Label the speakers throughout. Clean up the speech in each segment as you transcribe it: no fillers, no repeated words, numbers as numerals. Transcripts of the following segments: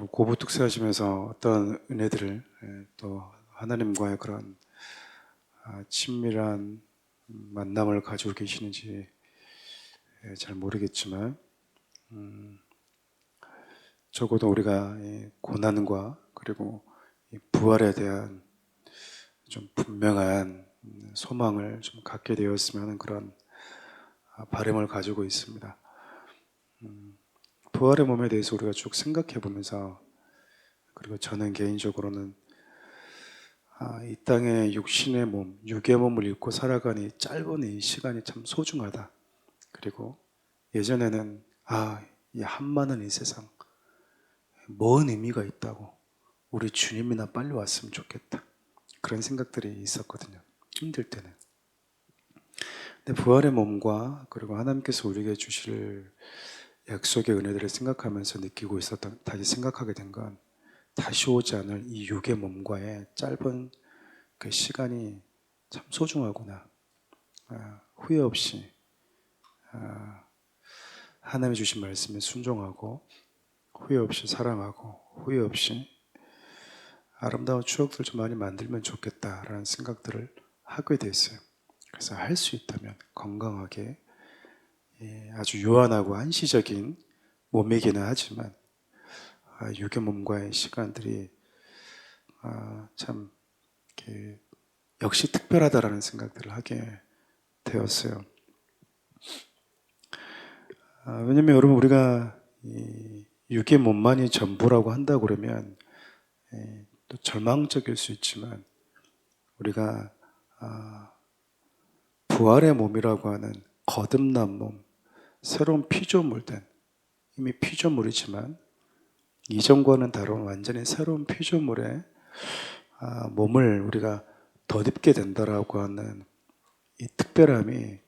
Speaker 1: 또 고부 특세하시면서 어떤 은혜들을 또 하나님과의 그런 친밀한 만남을 가지고 계시는지 잘 모르겠지만 적어도 우리가 이 고난과 그리고 이 부활에 대한 좀 분명한 소망을 좀 갖게 되었으면 하는 그런 바람을 가지고 있습니다. 부활의 몸에 대해서 우리가 쭉 생각해 보면서, 그리고 저는 개인적으로는 이 땅의 육신의 몸, 육의 몸을 입고 살아가는 이 짧은 이 시간이 참 소중하다. 그리고 예전에는 이 한많은 이 세상 뭔 의미가 있다고, 우리 주님이나 빨리 왔으면 좋겠다, 그런 생각들이 있었거든요. 힘들 때는. 근데 부활의 몸과 그리고 하나님께서 우리에게 주실 약속의 은혜들을 생각하면서 느끼고 있었던, 다시 생각하게 된 건, 다시 오지 않을 이 육의 몸과의 짧은 그 시간이 참 소중하구나. 후회 없이 하나님이 주신 말씀에 순종하고, 후회 없이 사랑하고, 후회 없이 아름다운 추억들 좀 많이 만들면 좋겠다라는 생각들을 하게 됐어요. 그래서 할 수 있다면 건강하게, 아주 유한하고 한시적인 몸이기는 하지만 육의 몸과의 시간들이 참 역시 특별하다라는 생각들을 하게 되었어요. 왜냐면 여러분, 우리가 이 육의 몸만이 전부라고 한다 그러면 또 절망적일 수 있지만, 우리가 부활의 몸이라고 하는 거듭난 몸, 새로운 피조물된, 이미 피조물이지만 이전과는 다른 완전히 새로운 피조물의 몸을 우리가 덧입게 된다라고 하는 이 특별함이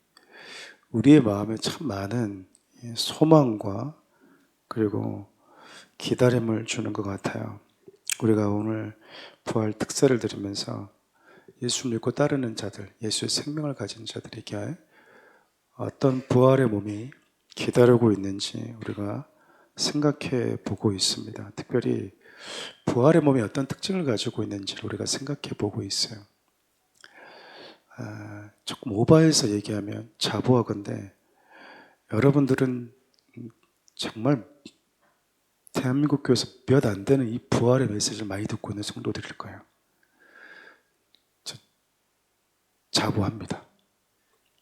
Speaker 1: 우리의 마음에 참 많은 소망과 그리고 기다림을 주는 것 같아요. 우리가 오늘 부활 특세를 들으면서 예수 믿고 따르는 자들, 예수의 생명을 가진 자들에게 어떤 부활의 몸이 기다리고 있는지 우리가 생각해 보고 있습니다. 특별히 부활의 몸이 어떤 특징을 가지고 있는지를 우리가 생각해 보고 있어요. 조금 오버해서 얘기하면 자부하건대, 여러분들은 정말 대한민국 교회에서 몇 안 되는 이 부활의 메시지를 많이 듣고 있는 성도들일 거예요. 자부합니다.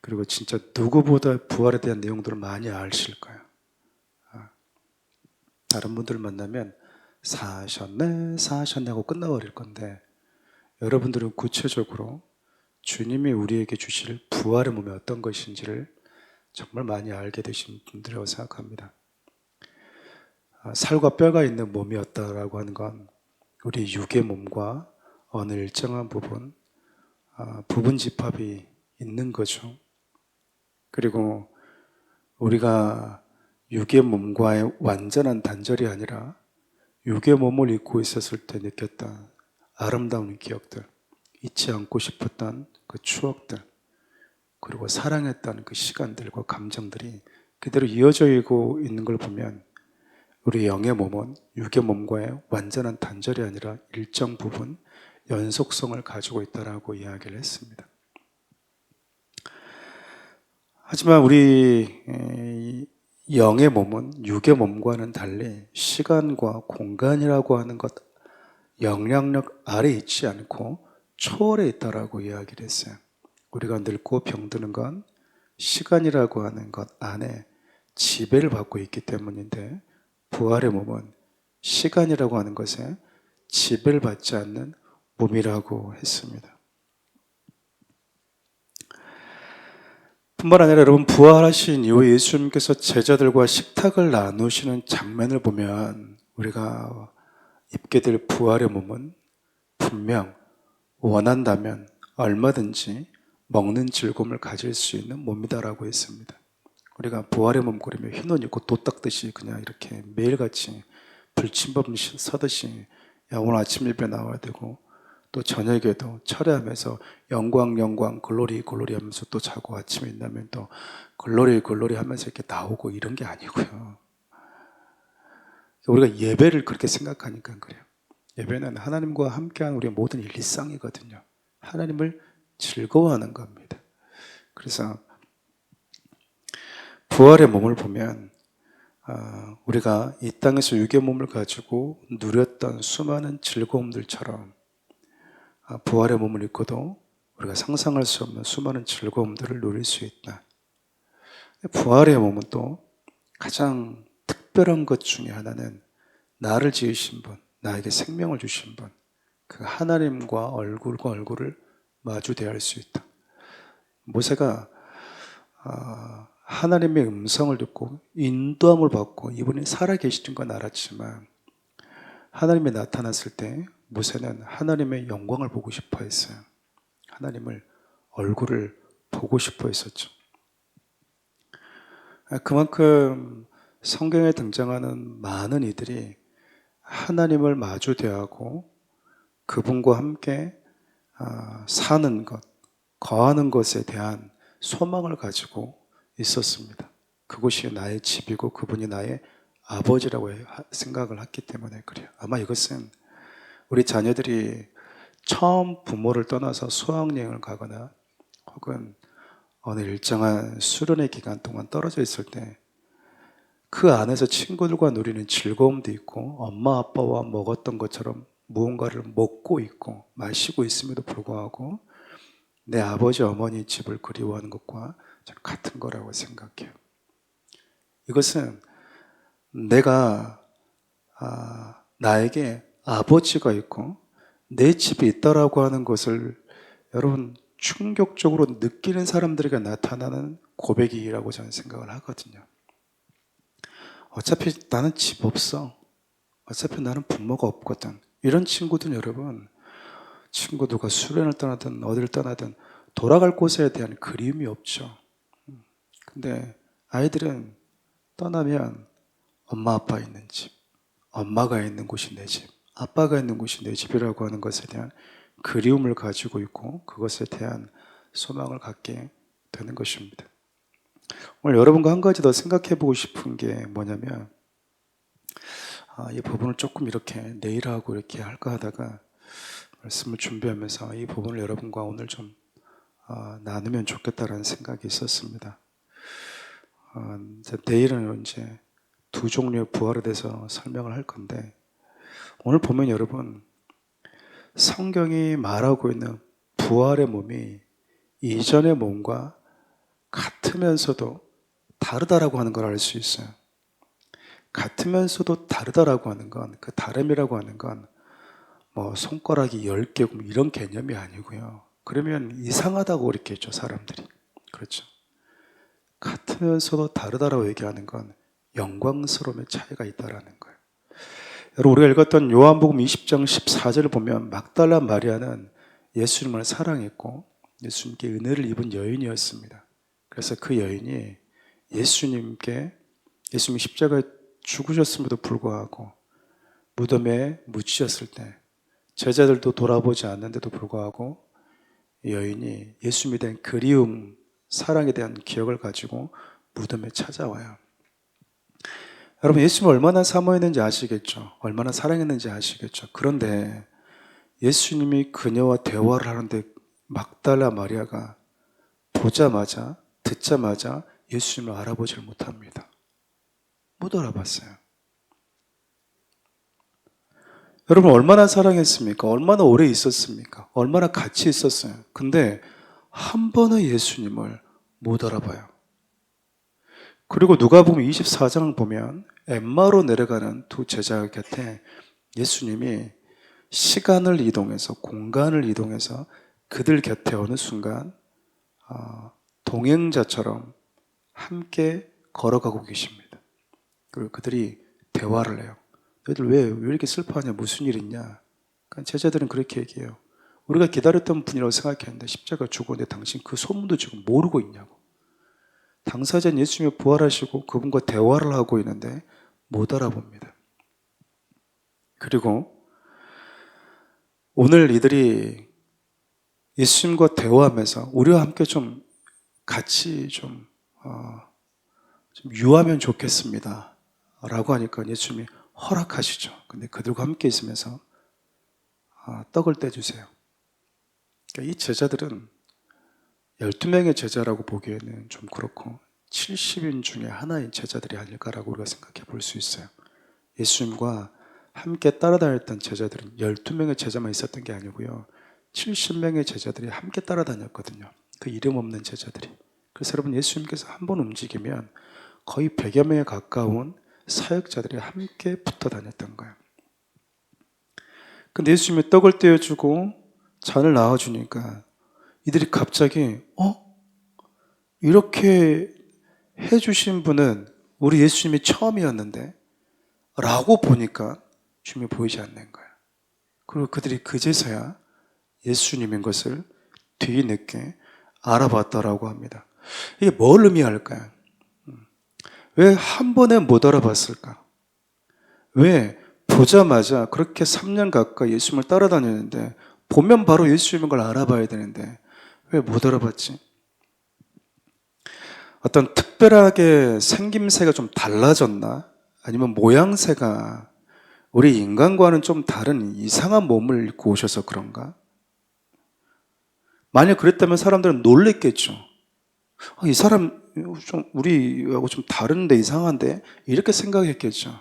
Speaker 1: 그리고 진짜 누구보다 부활에 대한 내용들을 많이 아실 거예요. 다른 분들 만나면 사셨네 하고 끝나버릴 건데, 여러분들은 구체적으로 주님이 우리에게 주실 부활의 몸이 어떤 것인지를 정말 많이 알게 되신 분들이라고 생각합니다. 살과 뼈가 있는 몸이었다라고 하는 건 우리 육의 몸과 어느 일정한 부분 집합이 있는 거죠. 그리고 우리가 육의 몸과의 완전한 단절이 아니라 육의 몸을 입고 있었을 때 느꼈던 아름다운 기억들, 잊지 않고 싶었던 그 추억들, 그리고 사랑했던 그 시간들과 감정들이 그대로 이어져 있는 걸 보면, 우리 영의 몸은 육의 몸과의 완전한 단절이 아니라 일정 부분 연속성을 가지고 있다라고 이야기를 했습니다. 하지만 우리 영의 몸은 육의 몸과는 달리 시간과 공간이라고 하는 것, 영향력 아래 있지 않고 초월해 있다라고 이야기를 했어요. 우리가 늙고 병드는 건 시간이라고 하는 것 안에 지배를 받고 있기 때문인데, 부활의 몸은 시간이라고 하는 것에 지배를 받지 않는 몸이라고 했습니다. 뿐만 아니라 여러분, 부활하신 이후 예수님께서 제자들과 식탁을 나누시는 장면을 보면, 우리가 입게 될 부활의 몸은 분명 원한다면 얼마든지 먹는 즐거움을 가질 수 있는 몸이다라고 했습니다. 우리가 부활의 몸 그러면 흰 옷 입고 도 닦듯이 그냥 이렇게 매일같이 불침범 서듯이 오늘 아침 예배 나와야 되고, 또 저녁에도 철회하면서 영광 글로리 하면서 또 자고 아침에 일어나면 또 글로리 하면서 이렇게 나오고 이런 게 아니고요. 우리가 예배를 그렇게 생각하니까 그래요. 예배는 하나님과 함께하는 우리의 모든 일상이거든요. 하나님을 즐거워하는 겁니다. 그래서 부활의 몸을 보면 우리가 이 땅에서 육의 몸을 가지고 누렸던 수많은 즐거움들처럼 부활의 몸을 입고도 우리가 상상할 수 없는 수많은 즐거움들을 누릴 수 있다. 부활의 몸은 또 가장 특별한 것 중에 하나는 나를 지으신 분, 나에게 생명을 주신 분, 그 하나님과 얼굴과 얼굴을 마주 대할 수 있다. 모세가 하나님의 음성을 듣고 인도함을 받고 이분이 살아계시는 건 알았지만 하나님이 나타났을 때 모세는 하나님의 영광을 보고 싶어 했어요. 하나님을 얼굴을 보고 싶어 했었죠. 그만큼 성경에 등장하는 많은 이들이 하나님을 마주 대하고 그분과 함께 사는 것, 거하는 것에 대한 소망을 가지고 있었습니다. 그곳이 나의 집이고 그분이 나의 아버지라고 생각을 했기 때문에 그래요. 아마 이것은 우리 자녀들이 처음 부모를 떠나서 수학여행을 가거나 혹은 어느 일정한 수련의 기간 동안 떨어져 있을 때 그 안에서 친구들과 누리는 즐거움도 있고 엄마 아빠와 먹었던 것처럼 무언가를 먹고 있고 마시고 있음에도 불구하고 내 아버지 어머니 집을 그리워하는 것과 저는 같은 거라고 생각해요. 이것은 내가 나에게 아버지가 있고 내 집이 있다라고 하는 것을 여러분 충격적으로 느끼는 사람들에게 나타나는 고백이라고 저는 생각을 하거든요. 어차피 나는 집 없어. 어차피 나는 부모가 없거든. 이런 친구들은 여러분, 친구 누가 수련을 떠나든 어디를 떠나든 돌아갈 곳에 대한 그리움이 없죠. 근데 아이들은 떠나면 엄마 아빠 있는 집, 엄마가 있는 곳이 내 집, 아빠가 있는 곳이 내 집이라고 하는 것에 대한 그리움을 가지고 있고 그것에 대한 소망을 갖게 되는 것입니다. 오늘 여러분과 한 가지 더 생각해 보고 싶은 게 뭐냐면 이 부분을 조금 이렇게 내일하고 이렇게 할까 하다가 말씀을 준비하면서 이 부분을 여러분과 오늘 좀 나누면 좋겠다라는 생각이 있었습니다. 내일은 이제 두 종류의 부활에 대해서 설명을 할 건데 오늘 보면 여러분 성경이 말하고 있는 부활의 몸이 이전의 몸과 같으면서도 다르다라고 하는 걸 알 수 있어요. 같으면서도 다르다라고 하는 건 그 다름이라고 하는 건 뭐 손가락이 10개고 이런 개념이 아니고요. 그러면 이상하다고 이렇게 했죠, 사람들이. 그렇죠. 같으면서도 다르다라고 얘기하는 건 영광스러움의 차이가 있다라는 거예요. 여러분 우리가 읽었던 요한복음 20장 14절을 보면 막달라 마리아는 예수님을 사랑했고 예수님께 은혜를 입은 여인이었습니다. 그래서 그 여인이 예수님이 십자가에 죽으셨음에도 불구하고 무덤에 묻히셨을 때 제자들도 돌아보지 않는데도 불구하고 여인이 예수님에 대한 그리움, 사랑에 대한 기억을 가지고 무덤에 찾아와요. 여러분 예수님을 얼마나 사모했는지 아시겠죠? 얼마나 사랑했는지 아시겠죠? 그런데 예수님이 그녀와 대화를 하는데 막달라 마리아가 보자마자 듣자마자 예수님을 알아보질 못합니다. 못 알아봤어요. 여러분 얼마나 사랑했습니까? 얼마나 오래 있었습니까? 얼마나 같이 있었어요. 근데 한 번은 예수님을 못 알아봐요. 그리고 누가복음 24장을 보면 엠마로 내려가는 두 제자 곁에 예수님이 시간을 이동해서 공간을 이동해서 그들 곁에 어느 순간 동행자처럼 함께 걸어가고 계십니다. 그리고 그들이 대화를 해요. 너희들 왜 이렇게 슬퍼하냐? 무슨 일 있냐? 그러니까 제자들은 그렇게 얘기해요. 우리가 기다렸던 분이라고 생각했는데 십자가 죽었는데 당신 그 소문도 지금 모르고 있냐고. 당사자는 예수님이 부활하시고 그분과 대화를 하고 있는데 못 알아봅니다. 그리고 오늘 이들이 예수님과 대화하면서 우리와 함께 좀 같이 좀 유하면 좋겠습니다 라고 하니까 예수님이 허락하시죠. 근데 그들과 함께 있으면서 떡을 떼주세요. 그러니까 이 제자들은 12명의 제자라고 보기에는 좀 그렇고 70인 중에 하나인 제자들이 아닐까라고 우리가 생각해 볼 수 있어요. 예수님과 함께 따라다녔던 제자들은 12명의 제자만 있었던 게 아니고요. 70명의 제자들이 함께 따라다녔거든요. 그 이름 없는 제자들이. 그래서 여러분, 예수님께서 한 번 움직이면 거의 100여 명에 가까운 사역자들이 함께 붙어 다녔던 거예요. 근데 예수님이 떡을 떼어주고 잔을 나와주니까 이들이 갑자기 이렇게 해주신 분은 우리 예수님이 처음이었는데 라고 보니까 주님이 보이지 않는 거예요. 그리고 그들이 그제서야 예수님인 것을 뒤늦게 알아봤다라고 합니다. 이게 뭘 의미할까요? 왜 한 번에 못 알아봤을까? 왜 보자마자 그렇게 3년 가까이 예수님을 따라다녔는데 보면 바로 예수님인 걸 알아봐야 되는데 왜 못 알아봤지? 어떤 특별하게 생김새가 좀 달라졌나? 아니면 모양새가 우리 인간과는 좀 다른 이상한 몸을 입고 오셔서 그런가? 만약 그랬다면 사람들은 놀랬겠죠. 이 사람 좀 우리하고 좀 다른데 이상한데? 이렇게 생각했겠죠.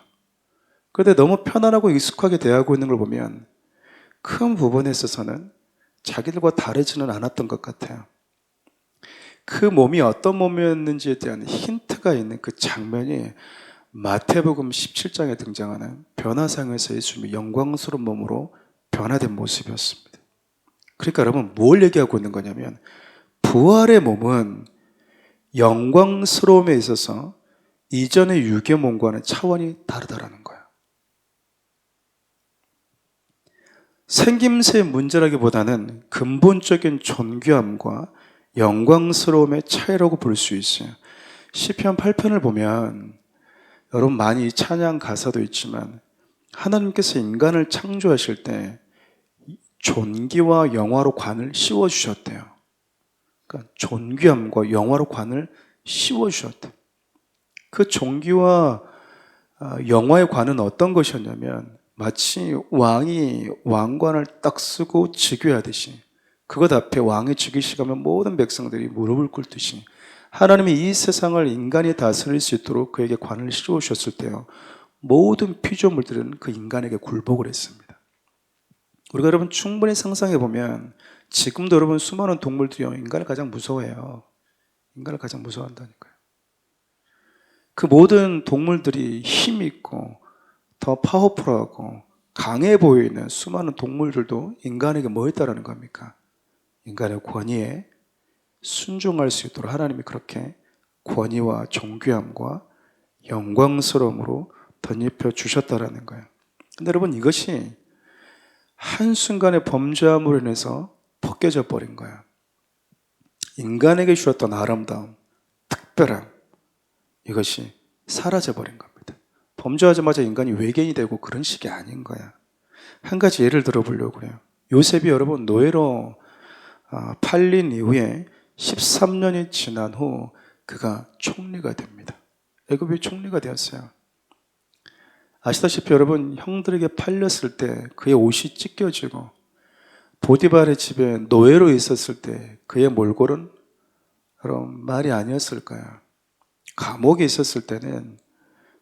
Speaker 1: 그런데 너무 편안하고 익숙하게 대하고 있는 걸 보면 큰 부분에 있어서는 자기들과 다르지는 않았던 것 같아요. 그 몸이 어떤 몸이었는지에 대한 힌트가 있는 그 장면이 마태복음 17장에 등장하는 변화상에서 예수님이 영광스러운 몸으로 변화된 모습이었습니다. 그러니까 여러분, 뭘 얘기하고 있는 거냐면 부활의 몸은 영광스러움에 있어서 이전의 육의 몸과는 차원이 다르다라는 거예요. 생김새의 문제라기보다는 근본적인 존귀함과 영광스러움의 차이라고 볼 수 있어요. 시편 8편을 보면 여러분 많이 찬양 가사도 있지만 하나님께서 인간을 창조하실 때 존귀와 영화로 관을 씌워주셨대요. 그러니까 존귀함과 영화로 관을 씌워주셨대요. 그 존귀와 영화의 관은 어떤 것이었냐면 마치 왕이 왕관을 딱 쓰고 즉위하듯이 그것 앞에 왕이 즉위식하면 모든 백성들이 무릎을 꿇듯이 하나님이 이 세상을 인간이 다스릴 수 있도록 그에게 관을 씌우셨을 때요, 모든 피조물들은 그 인간에게 굴복을 했습니다. 우리가 여러분 충분히 상상해 보면 지금도 여러분 수많은 동물들이요, 인간을 가장 무서워해요. 인간을 가장 무서워한다니까요. 그 모든 동물들이 힘 있고 더 파워풀하고 강해 보이는 수많은 동물들도 인간에게 뭐 했다라는 겁니까? 인간의 권위에 순종할 수 있도록 하나님이 그렇게 권위와 존귀함과 영광스러움으로 덧입혀 주셨다라는 거예요. 근데 여러분, 이것이 한순간에 범죄함으로 인해서 벗겨져 버린 거예요. 인간에게 주었던 아름다움, 특별함, 이것이 사라져 버린 겁니다. 범죄하자마자 인간이 외계인이 되고 그런 식이 아닌 거야. 한 가지 예를 들어보려고 그래요. 요셉이 여러분 노예로 팔린 이후에 13년이 지난 후 그가 총리가 됩니다. 애굽의 총리가 되었어요. 아시다시피 여러분, 형들에게 팔렸을 때 그의 옷이 찢겨지고 보디발의 집에 노예로 있었을 때 그의 몰골은 여러분 말이 아니었을까요? 감옥에 있었을 때는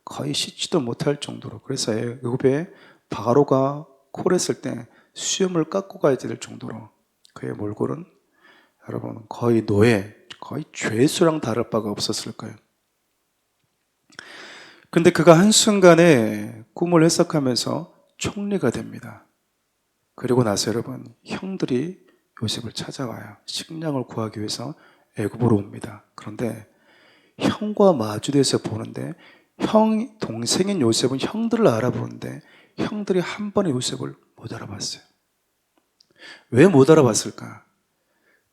Speaker 1: 거의 씻지도 못할 정도로, 그래서 애굽에 바로가 콜했을 때 수염을 깎고 가야 될 정도로 그의 몰골은 여러분 거의 노예, 거의 죄수랑 다를 바가 없었을 거예요. 근데 그가 한순간에 꿈을 해석하면서 총리가 됩니다. 그리고 나서 여러분, 형들이 요셉을 찾아와요. 식량을 구하기 위해서 애굽으로 옵니다. 그런데 형과 마주대서 보는데 동생인 요셉은 형들을 알아보는데 형들이 한 번에 요셉을 못 알아봤어요. 왜 못 알아봤을까?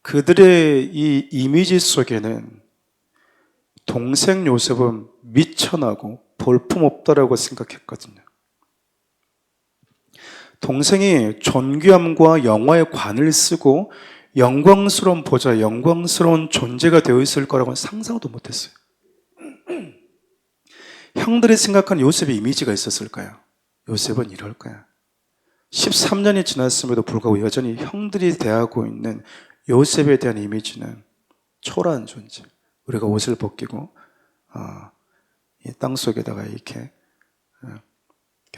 Speaker 1: 그들의 이 이미지 속에는 동생 요셉은 미천하고 볼품없다라고 생각했거든요. 동생이 존귀함과 영화의 관을 쓰고 영광스러운 보좌, 영광스러운 존재가 되어 있을 거라고는 상상도 못했어요. 형들이 생각한 요셉의 이미지가 있었을까요? 요셉은 이럴 거야. 13년이 지났음에도 불구하고 여전히 형들이 대하고 있는 요셉에 대한 이미지는 초라한 존재. 우리가 옷을 벗기고 이 땅속에다가 이렇게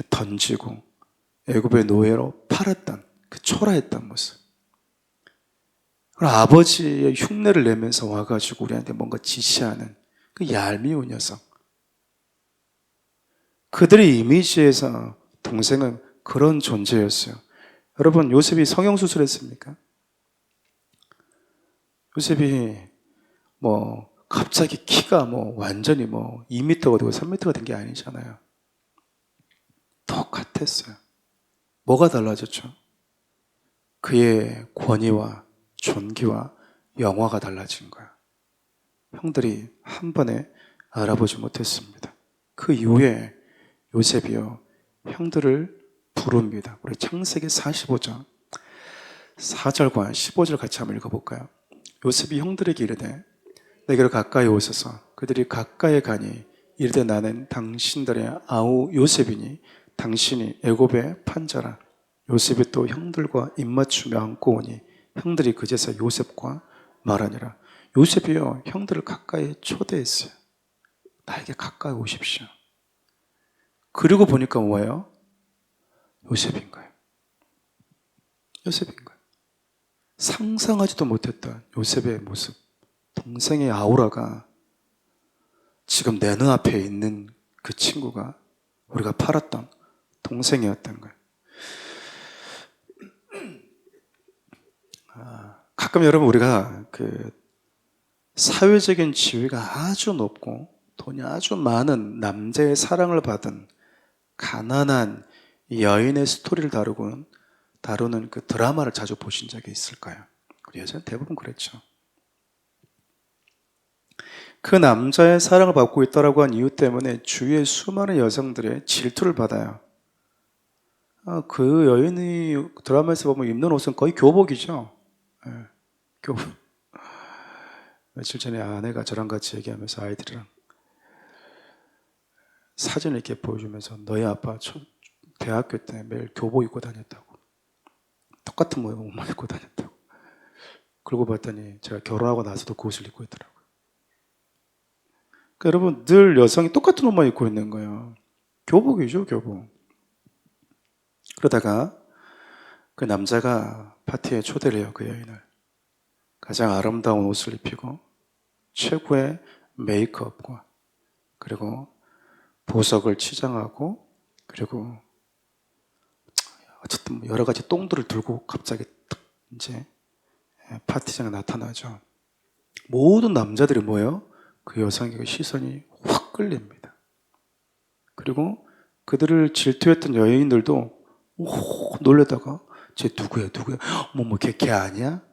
Speaker 1: 던지고 애굽의 노예로 팔았던 그 초라했던 모습. 아버지의 흉내를 내면서 와가지고 우리한테 뭔가 지시하는 그 얄미운 녀석. 그들의 이미지에서 동생은 그런 존재였어요. 여러분, 요셉이 성형수술했습니까? 요셉이 갑자기 키가 완전히 2m가 되고 3m가 된 게 아니잖아요. 똑같았어요. 뭐가 달라졌죠? 그의 권위와 존귀와 영화가 달라진 거야. 형들이 한 번에 알아보지 못했습니다. 그 이후에 요셉이요, 형들을 부릅니다. 우리 창세기 45장 4절과 15절 같이 한번 읽어볼까요? 요셉이 형들에게 이르되 내게로 가까이 오소서. 그들이 가까이 가니 이르되 나는 당신들의 아우 요셉이니 당신이 애굽의 판자라. 요셉이 또 형들과 입맞추며 안고 오니 형들이 그제서 요셉과 말하니라. 요셉이요, 형들을 가까이 초대했어요. 나에게 가까이 오십시오. 그리고 보니까 뭐예요? 요셉인 거예요. 요셉인 거예요. 상상하지도 못했던 요셉의 모습, 동생의 아우라가 지금 내 눈앞에 있는 그 친구가 우리가 팔았던 동생이었던 거예요. 가끔 여러분 우리가 그 사회적인 지위가 아주 높고 돈이 아주 많은 남자의 사랑을 받은 가난한 여인의 스토리를 다루는 그 드라마를 자주 보신 적이 있을까요? 우리 여자는 대부분 그랬죠. 그 남자의 사랑을 받고 있다라고 한 이유 때문에 주위의 수많은 여성들의 질투를 받아요. 그 여인이 드라마에서 보면 입는 옷은 거의 교복이죠. 네, 교복. 며칠 전에 아내가 저랑 같이 얘기하면서 아이들이랑 사진을 이렇게 보여주면서 너희 아빠 대학교 때 매일 교복 입고 다녔다고. 똑같은 모양 옷만 입고 다녔다고. 그러고 봤더니 제가 결혼하고 나서도 그 옷을 입고 있더라고요. 그러니까 여러분, 늘 여성이 똑같은 옷만 입고 있는 거예요. 교복이죠, 교복. 그러다가 그 남자가 파티에 초대를 해요, 그 여인을. 가장 아름다운 옷을 입히고 최고의 메이크업과 그리고 보석을 치장하고 그리고 어쨌든 여러 가지 똥들을 들고 갑자기 딱 이제 파티장에 나타나죠. 모든 남자들이 뭐예요? 그 여성의 시선이 확 끌립니다. 그리고 그들을 질투했던 여인들도 놀래다가 쟤 누구야? 걔 아니야?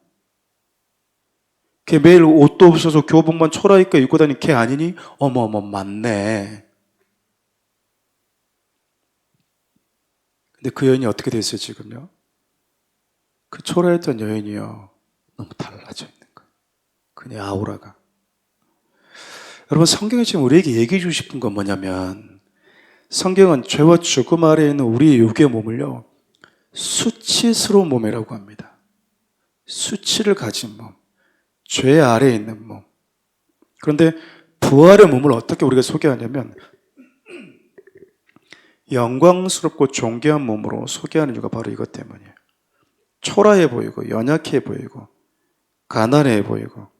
Speaker 1: 걔 매일 옷도 없어서 교복만 초라하니까 입고 다니는 걔 아니니? 어머 맞네. 근데 그 여인이 어떻게 됐어요 지금요? 그 초라했던 여인이요, 너무 달라져 있는 거예요. 그녀의 아우라가. 여러분, 성경이 지금 우리에게 얘기해 주고 싶은 건 뭐냐면, 성경은 죄와 죽음 아래에 있는 우리의 육의 몸을요, 수치스러운 몸이라고 합니다. 수치를 가진 몸, 죄 아래에 있는 몸. 그런데 부활의 몸을 어떻게 우리가 소개하냐면 영광스럽고 존귀한 몸으로 소개하는 이유가 바로 이것 때문이에요. 초라해 보이고 연약해 보이고 가난해 보이고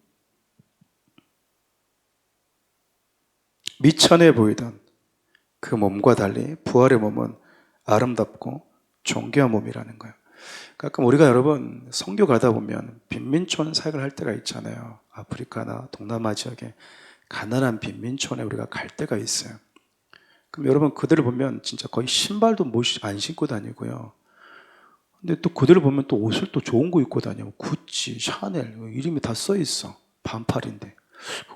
Speaker 1: 미천해 보이던 그 몸과 달리 부활의 몸은 아름답고 존귀한 몸이라는 거예요. 가끔 우리가 여러분 선교 가다 보면 빈민촌 사역을 할 때가 있잖아요. 아프리카나 동남아 지역에 가난한 빈민촌에 우리가 갈 때가 있어요. 그럼 여러분 그들을 보면 진짜 거의 신발도 안 신고 다니고요. 근데 또 그들을 보면 또 옷을 또 좋은 거 입고 다녀. 구찌, 샤넬 이름이 다 써 있어. 반팔인데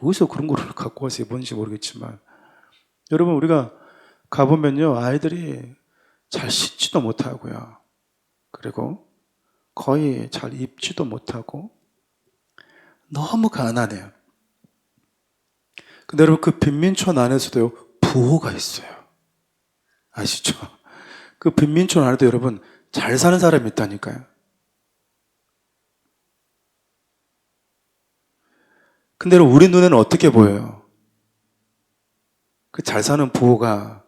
Speaker 1: 어디서 그런 거를 갖고 와서 입었는지 모르겠지만, 여러분 우리가 가보면요, 아이들이 잘 씻지도 못하고요, 그리고 거의 잘 입지도 못하고 너무 가난해요. 근데 여러분 그 빈민촌 안에서도 부호가 있어요. 아시죠? 그 빈민촌 안에도 여러분 잘 사는 사람이 있다니까요. 근데 우리 눈에는 어떻게 보여요? 그 잘 사는 부호가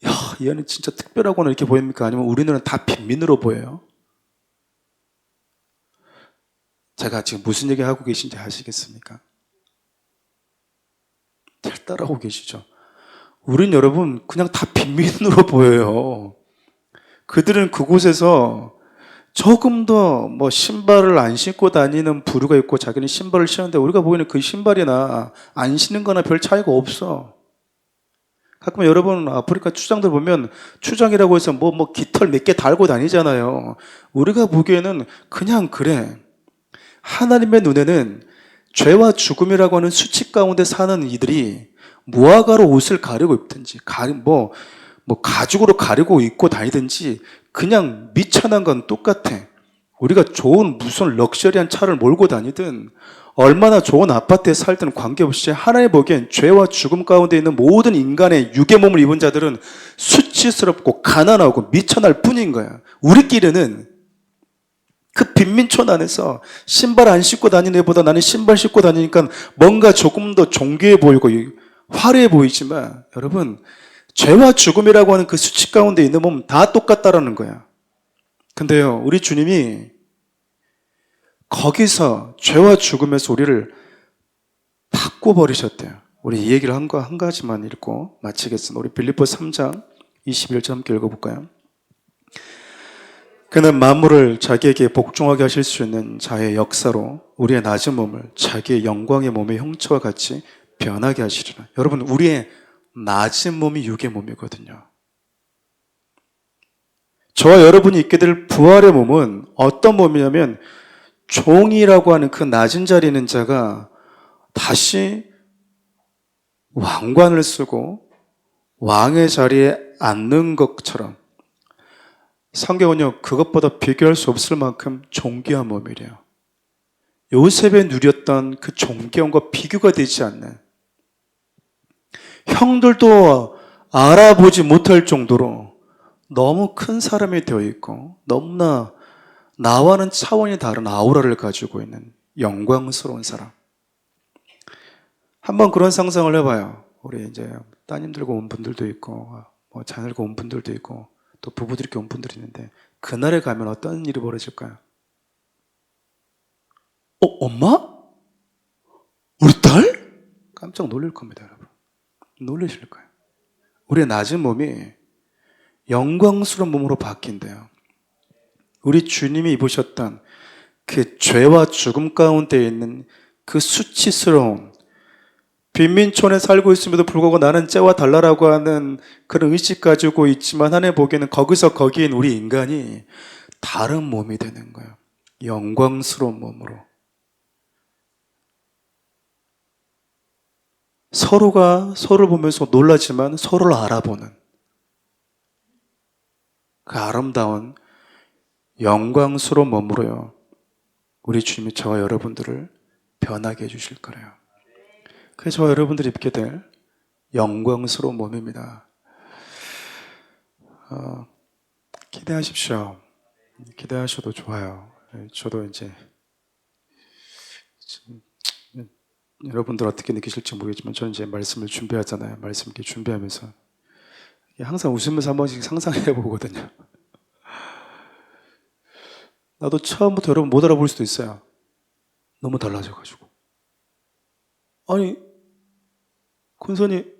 Speaker 1: 야, 얘는 진짜 특별하구나 이렇게 보입니까? 아니면 우리 눈은 다 빈민으로 보여요? 제가 지금 무슨 얘기 하고 계신지 아시겠습니까? 잘 따라오고 계시죠? 우린 여러분 그냥 다 빈민으로 보여요. 그들은 그곳에서 조금 더 뭐 신발을 안 신고 다니는 부류가 있고 자기는 신발을 신는데 우리가 보기에는 그 신발이나 안 신는 거나 별 차이가 없어. 가끔 여러분 아프리카 추장들 보면 추장이라고 해서 뭐 깃털 몇 개 달고 다니잖아요. 우리가 보기에는 그냥 그래. 하나님의 눈에는 죄와 죽음이라고 하는 수치 가운데 사는 이들이 무화과로 옷을 가리고 입든지 가죽으로 가리고 입고 다니든지 그냥 미천한 건 똑같아. 우리가 좋은 무슨 럭셔리한 차를 몰고 다니든 얼마나 좋은 아파트에 살든 관계없이 하나님 보기엔 죄와 죽음 가운데 있는 모든 인간의 육의 몸을 입은 자들은 수치스럽고 가난하고 미천할 뿐인 거야. 우리끼리는 그 빈민촌 안에서 신발 안 신고 다니는 애보다 나는 신발 신고 다니니까 뭔가 조금 더 존귀해 보이고 화려해 보이지만 여러분 죄와 죽음이라고 하는 그 수치 가운데 있는 몸 다 똑같다라는 거야. 근데요 우리 주님이 거기서 죄와 죽음에서 우리를 바꿔버리셨대요. 우리 이 얘기를 한 가지만 읽고 마치겠습니다. 우리 빌립보 3장 21절 함께 읽어볼까요? 그는 만물을 자기에게 복종하게 하실 수 있는 자의 역사로 우리의 낮은 몸을 자기의 영광의 몸의 형체와 같이 변하게 하시리라. 여러분 우리의 낮은 몸이 육의 몸이거든요. 저와 여러분이 있게 될 부활의 몸은 어떤 몸이냐면 종이라고 하는 그 낮은 자리에 있는 자가 다시 왕관을 쓰고 왕의 자리에 앉는 것처럼 성경은요 그것보다 비교할 수 없을 만큼 존귀한 몸이래요. 요셉에 누렸던 그 존귀함과 비교가 되지 않는, 형들도 알아보지 못할 정도로 너무 큰 사람이 되어 있고 너무나 나와는 차원이 다른 아우라를 가지고 있는 영광스러운 사람. 한번 그런 상상을 해봐요. 우리 이제 따님들과 온 분들도 있고 뭐 자녀들과 온 분들도 있고 또 부부들끼리 온 분들이 있는데 그날에 가면 어떤 일이 벌어질까요? 엄마? 우리 딸? 깜짝 놀랄 겁니다, 여러분. 놀라실 거예요. 우리의 낮은 몸이 영광스러운 몸으로 바뀐대요. 우리 주님이 입으셨던 그 죄와 죽음 가운데 있는 그 수치스러운, 빈민촌에 살고 있음에도 불구하고 나는 쟤와 달라라고 하는 그런 의식 가지고 있지만 하나님 보기에는 거기서 거기인 우리 인간이 다른 몸이 되는 거예요. 영광스러운 몸으로. 서로가 서로를 보면서 놀라지만 서로를 알아보는 그 아름다운 영광스러운 몸으로요. 우리 주님이 저와 여러분들을 변하게 해주실 거래요. 그래서 저와 여러분들이 입게 될 영광스러운 몸입니다. 기대하십시오. 기대하셔도 좋아요. 저도 이제 여러분들 어떻게 느끼실지 모르겠지만 저는 이제 말씀을 준비하잖아요. 말씀 이렇게 준비하면서 항상 웃으면서 한 번씩 상상해 보거든요. 나도 처음부터 여러분 못 알아볼 수도 있어요. 너무 달라져가지고. 아니, 권사님,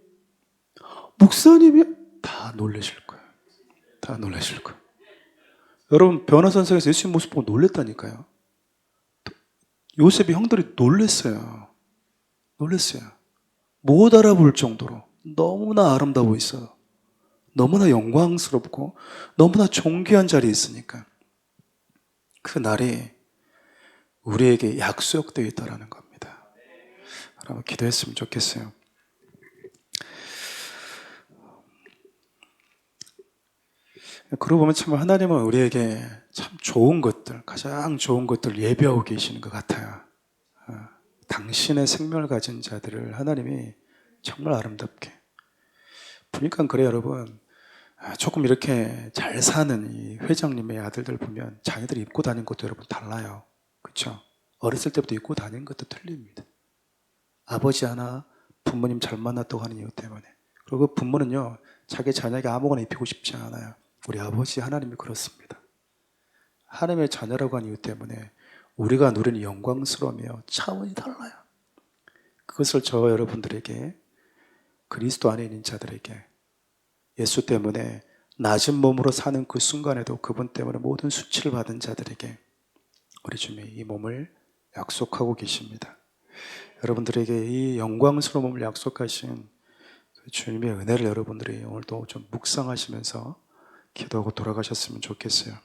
Speaker 1: 목사님이 다 놀라실 거예요. 다 놀라실 거예요. 여러분 변화산상에서 예수님 모습 보고 놀랬다니까요. 요셉이 형들이 놀랬어요. 놀랬어요. 못 알아볼 정도로 너무나 아름다워 있어요. 너무나 영광스럽고 너무나 존귀한 자리에 있으니까 그 날이 우리에게 약속되어 있다는 겁니다. 여러분 기도했으면 좋겠어요. 그러고 보면 참 하나님은 우리에게 참 좋은 것들, 가장 좋은 것들을 예비하고 계시는 것 같아요. 당신의 생명을 가진 자들을 하나님이 정말 아름답게. 그러니까 그래요, 여러분. 조금 이렇게 잘 사는 이 회장님의 아들들 보면 자녀들이 입고 다니는 것도 여러분 달라요. 그렇죠? 어렸을 때부터 입고 다니는 것도 틀립니다. 아버지 하나 부모님 잘 만났다고 하는 이유 때문에. 그리고 그 부모는요, 자기 자녀에게 아무거나 입히고 싶지 않아요. 우리 아버지 하나님이 그렇습니다. 하나님의 자녀라고 하는 이유 때문에 우리가 누리는 영광스러우며 차원이 달라요. 그것을 저 여러분들에게, 그리스도 안에 있는 자들에게, 예수 때문에 낮은 몸으로 사는 그 순간에도 그분 때문에 모든 수치를 받은 자들에게 우리 주님이 이 몸을 약속하고 계십니다. 여러분들에게 이 영광스러운 몸을 약속하신 그 주님의 은혜를 여러분들이 오늘도 좀 묵상하시면서 기도하고 돌아가셨으면 좋겠어요.